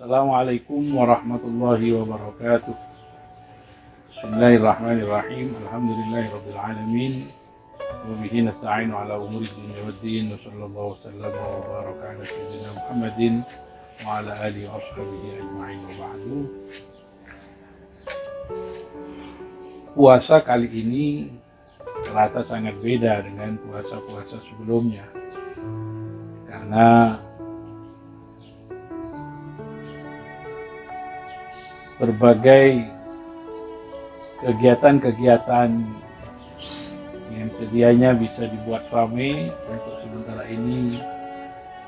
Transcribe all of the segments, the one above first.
Assalamualaikum warahmatullahi wabarakatuh. Bismillahirrahmanirrahim. Alhamdulillahirabbil alamin. Wa bihi nasta'inu ala umuri dunya waddin. Wa sallallahu wasallam wa baraka ala sayyidina Muhammadin wa ala alihi wa ashabihi ajma'in wa ba'du. Puasa kali ini terasa sangat beda dengan puasa-puasa sebelumnya. Karena berbagai kegiatan-kegiatan yang sedianya bisa dibuat ramai untuk sementara ini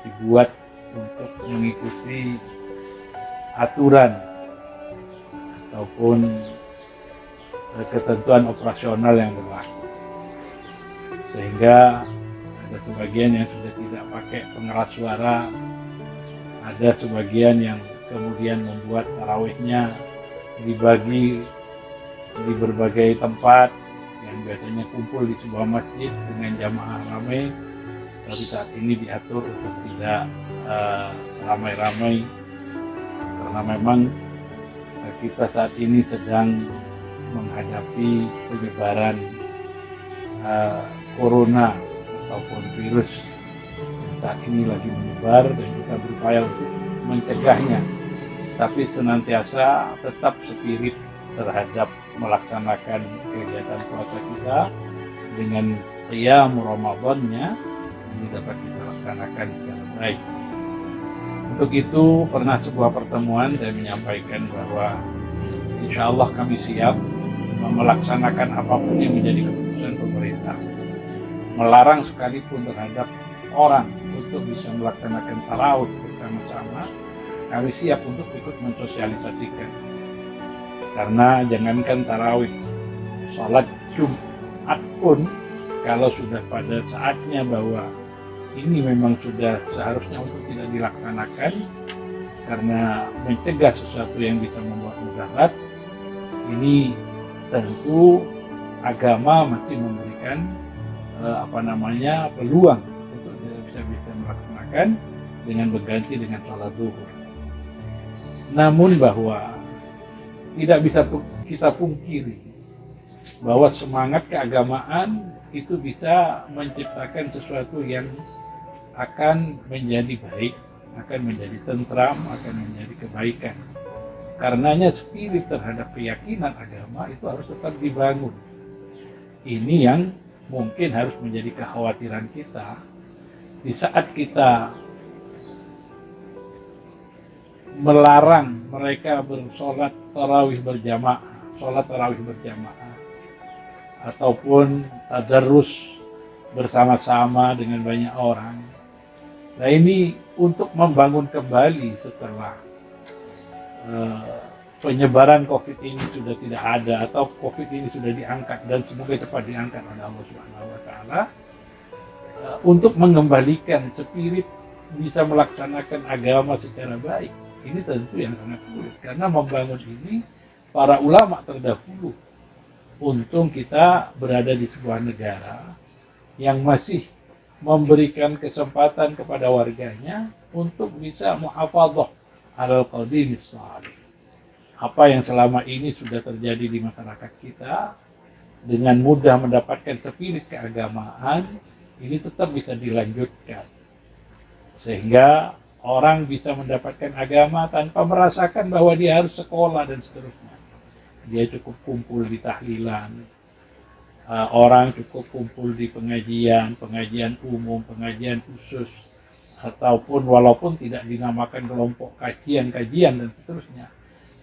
dibuat untuk mengikuti aturan ataupun ketentuan operasional yang berlaku, sehingga ada sebagian yang sudah tidak pakai pengeras suara, ada sebagian yang kemudian membuat tarawihnya dibagi di berbagai tempat yang biasanya kumpul di sebuah masjid dengan jamaah ramai, tapi saat ini diatur untuk tidak ramai-ramai karena memang kita saat ini sedang menghadapi penyebaran corona ataupun virus yang saat ini lagi menyebar, dan kita berupaya untuk mencegahnya, tapi senantiasa tetap spirit terhadap melaksanakan kegiatan puasa kita dengan qiyam Ramadannya ini dapat kita laksanakan secara baik. Untuk itu pernah sebuah pertemuan saya menyampaikan bahwa insya Allah kami siap melaksanakan apapun yang menjadi keputusan pemerintah, melarang sekalipun terhadap orang untuk bisa melaksanakan tarawih bersama-sama. Kami siap untuk ikut mensosialisasikan, karena jangankan tarawih, sholat Jumat pun kalau sudah pada saatnya bahwa ini memang sudah seharusnya untuk tidak dilaksanakan karena mencegah sesuatu yang bisa membuat mudarat, ini tentu agama masih memberikan peluang untuk bisa melaksanakan dengan berganti dengan sholat zuhur. Namun bahwa tidak bisa kita pungkiri bahwa semangat keagamaan itu bisa menciptakan sesuatu yang akan menjadi baik, akan menjadi tentram, akan menjadi kebaikan. Karenanya spirit terhadap keyakinan agama itu harus tetap dibangun. Ini yang mungkin harus menjadi kekhawatiran kita di saat kita melarang mereka bersolat tarawih berjamaah, sholat tarawih berjamaah, ataupun tadarrus bersama-sama dengan banyak orang. Nah, ini untuk membangun kembali setelah penyebaran COVID ini sudah tidak ada, atau COVID ini sudah diangkat dan semoga cepat diangkat oleh Allah Subhanahu wa Ta'ala, untuk mengembalikan spirit bisa melaksanakan agama secara baik. Ini tentu yang sangat sulit, karena membangun ini para ulama terdahulu. Untung kita berada di sebuah negara yang masih memberikan kesempatan kepada warganya untuk bisa muhafadzah alal qadimis shalih. Apa yang selama ini sudah terjadi di masyarakat kita, dengan mudah mendapatkan spirit keagamaan, ini tetap bisa dilanjutkan. Sehingga orang bisa mendapatkan agama tanpa merasakan bahwa dia harus sekolah dan seterusnya. Dia cukup kumpul di tahlilan, orang cukup kumpul di pengajian umum, pengajian khusus, ataupun walaupun tidak dinamakan kelompok kajian dan seterusnya.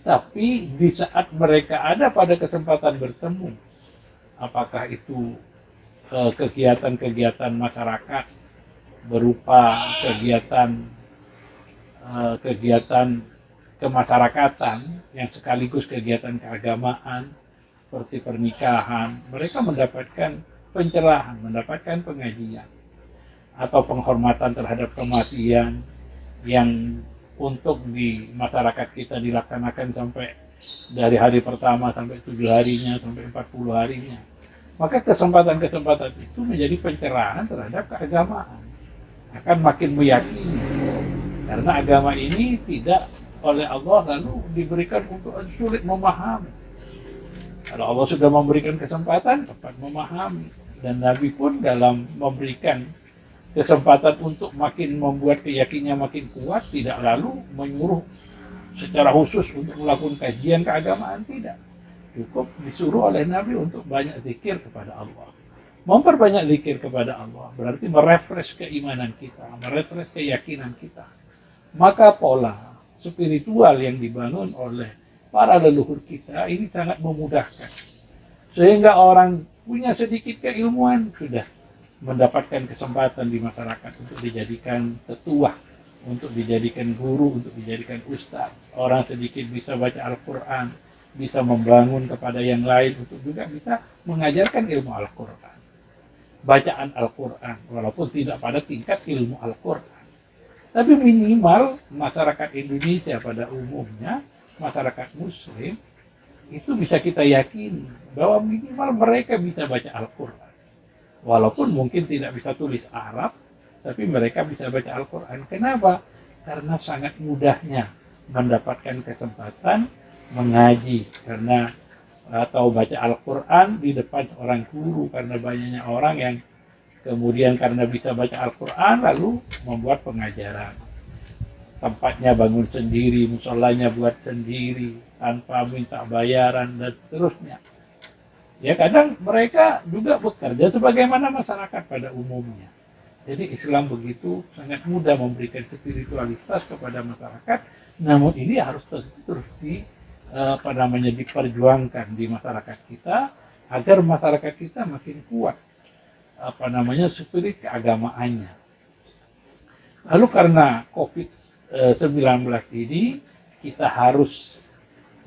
Tapi di saat mereka ada pada kesempatan bertemu, apakah itu kegiatan-kegiatan masyarakat berupa kegiatan kemasyarakatan yang sekaligus kegiatan keagamaan seperti pernikahan, mereka mendapatkan pencerahan, mendapatkan pengajian, atau penghormatan terhadap kematian yang untuk di masyarakat kita dilaksanakan sampai dari hari pertama sampai 7 harinya, sampai 40 harinya. Maka kesempatan-kesempatan itu menjadi pencerahan terhadap keagamaan, akan makin meyakini, karena agama ini tidak oleh Allah lalu diberikan untuk sulit memahami. Kalau Allah sudah memberikan kesempatan, cepat memahami. Dan Nabi pun dalam memberikan kesempatan untuk makin membuat keyakinannya makin kuat, tidak lalu menyuruh secara khusus untuk melakukan kajian keagamaan, tidak. Cukup disuruh oleh Nabi untuk banyak zikir kepada Allah. Memperbanyak zikir kepada Allah berarti merefresh keimanan kita, merefresh keyakinan kita. Maka pola spiritual yang dibangun oleh para leluhur kita ini sangat memudahkan. Sehingga orang punya sedikit keilmuan sudah mendapatkan kesempatan di masyarakat untuk dijadikan tetua, untuk dijadikan guru, untuk dijadikan ustadz. Orang sedikit bisa baca Al-Quran, bisa membangun kepada yang lain untuk juga bisa mengajarkan ilmu Al-Quran. Bacaan Al-Quran, walaupun tidak pada tingkat ilmu Al-Quran. Tapi minimal masyarakat Indonesia pada umumnya, masyarakat Muslim, itu bisa kita yakini bahwa minimal mereka bisa baca Al-Quran. Walaupun mungkin tidak bisa tulis Arab, tapi mereka bisa baca Al-Quran. Kenapa? Karena sangat mudahnya mendapatkan kesempatan mengaji karena atau baca Al-Quran di depan seorang guru, karena banyaknya orang yang kemudian karena bisa baca Al-Quran lalu membuat pengajaran. Tempatnya bangun sendiri, musolanya buat sendiri, tanpa minta bayaran dan seterusnya. Ya kadang mereka juga bekerja sebagaimana masyarakat pada umumnya. Jadi Islam begitu sangat mudah memberikan spiritualitas kepada masyarakat, namun ini harus terus diperjuangkan di masyarakat kita agar masyarakat kita makin kuat spirit keagamaannya. Lalu karena COVID-19 ini kita harus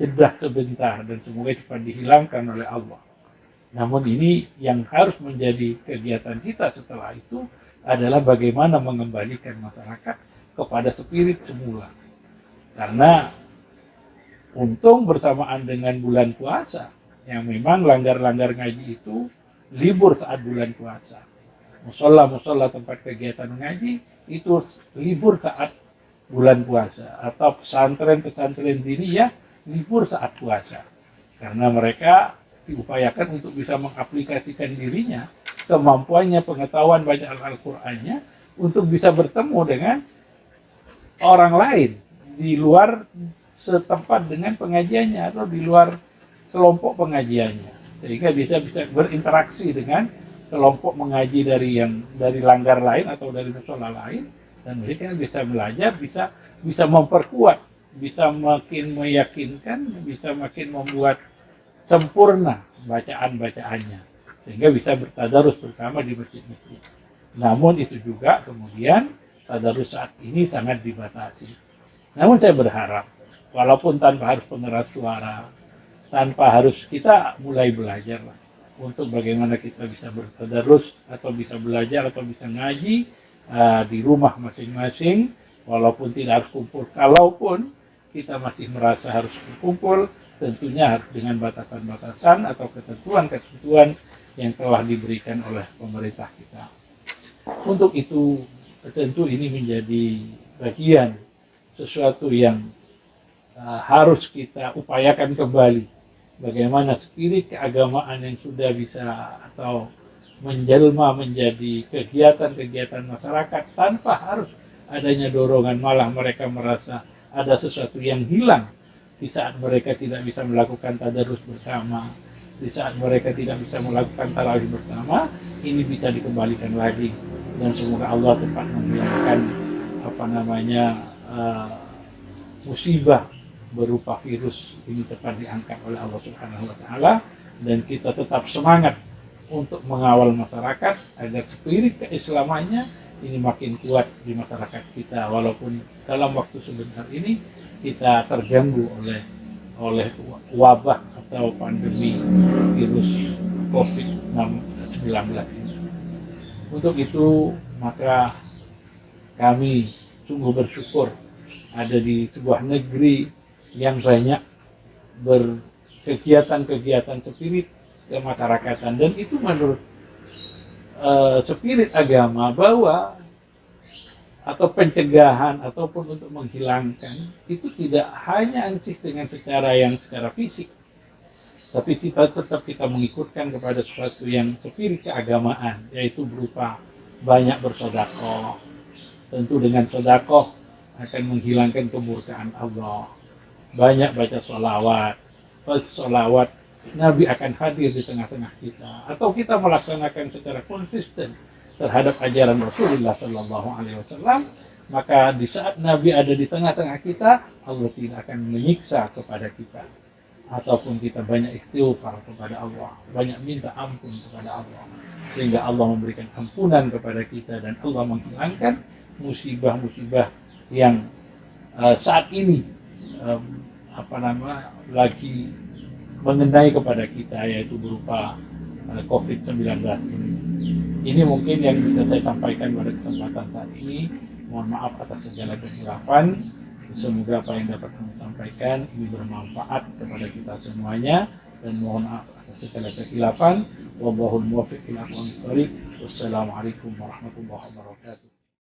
jeda sebentar dan semoga cepat dihilangkan oleh Allah. Namun ini yang harus menjadi kegiatan kita setelah itu adalah bagaimana mengembalikan masyarakat kepada spirit semula. Karena untung bersamaan dengan bulan puasa, yang memang langgar-langgar ngaji itu libur saat bulan puasa. Musola tempat kegiatan ngaji itu libur saat bulan puasa. Atau pesantren diniyah libur saat puasa. Karena mereka diupayakan untuk bisa mengaplikasikan dirinya, kemampuannya, pengetahuan bacaan Al-Qur'annya untuk bisa bertemu dengan orang lain di luar setempat dengan pengajiannya atau di luar kelompok pengajiannya, sehingga bisa berinteraksi dengan kelompok mengaji dari langgar lain atau dari musola lain, dan mereka bisa belajar, bisa memperkuat, bisa makin meyakinkan, bisa makin membuat sempurna bacaan-bacaannya, sehingga bisa bertadarus bersama di masjid-masjid. Namun itu juga kemudian tadarus saat ini sangat dibatasi. Namun saya berharap walaupun tanpa harus pengeras suara, tanpa harus kita mulai belajar lah, untuk bagaimana kita bisa bertadarus atau bisa belajar atau bisa ngaji di rumah masing-masing, walaupun tidak harus kumpul. Kalaupun kita masih merasa harus berkumpul, tentunya harus dengan batasan-batasan atau ketentuan-ketentuan yang telah diberikan oleh pemerintah kita. Untuk itu tentu ini menjadi bagian sesuatu yang harus kita upayakan kembali. Bagaimana spirit keagamaan yang sudah bisa atau menjelma menjadi kegiatan-kegiatan masyarakat tanpa harus adanya dorongan, malah mereka merasa ada sesuatu yang hilang di saat mereka tidak bisa melakukan tadarus bersama, di saat mereka tidak bisa melakukan tarawih bersama, ini bisa dikembalikan lagi, dan semoga Allah cepat menghilangkan musibah berupa virus ini cepat diangkat oleh Allah Subhanahu wa taala, dan kita tetap semangat untuk mengawal masyarakat agar spirit keislamannya ini makin kuat di masyarakat kita, walaupun dalam waktu sebentar ini kita terganggu oleh wabah atau pandemi virus COVID-19 ini. Untuk itu maka kami sungguh bersyukur ada di sebuah negeri yang banyak berkegiatan-kegiatan spirit kemasyarakatan, dan itu menurut spirit agama bahwa atau pencegahan ataupun untuk menghilangkan itu tidak hanya dengan secara fisik, tapi kita mengikutkan kepada sesuatu yang spirit keagamaan, yaitu berupa banyak bersedekah. Tentu dengan sedekah akan menghilangkan kemurkaan Allah. Banyak baca sholawat. Pas sholawat Nabi akan hadir di tengah-tengah kita, atau kita melaksanakan secara konsisten terhadap ajaran Rasulullah Shallallahu Alaihi Wasallam, maka di saat Nabi ada di tengah-tengah kita, Allah tidak akan menyiksa kepada kita. Ataupun kita banyak istighfar kepada Allah, banyak minta ampun kepada Allah, sehingga Allah memberikan ampunan kepada kita dan Allah menghilangkan musibah-musibah yang saat ini lagi mengenai kepada kita, yaitu berupa COVID-19 ini. Ini mungkin yang bisa saya sampaikan pada kesempatan saat ini. Mohon maaf atas segala kehilafan. Semoga apa yang dapat kami sampaikan ini bermanfaat kepada kita semuanya, dan mohon maaf atas segala kehilafan. Wallahul muwaffiq ila aqwamit thoriq. Wassalamualaikum warahmatullahi wabarakatuh.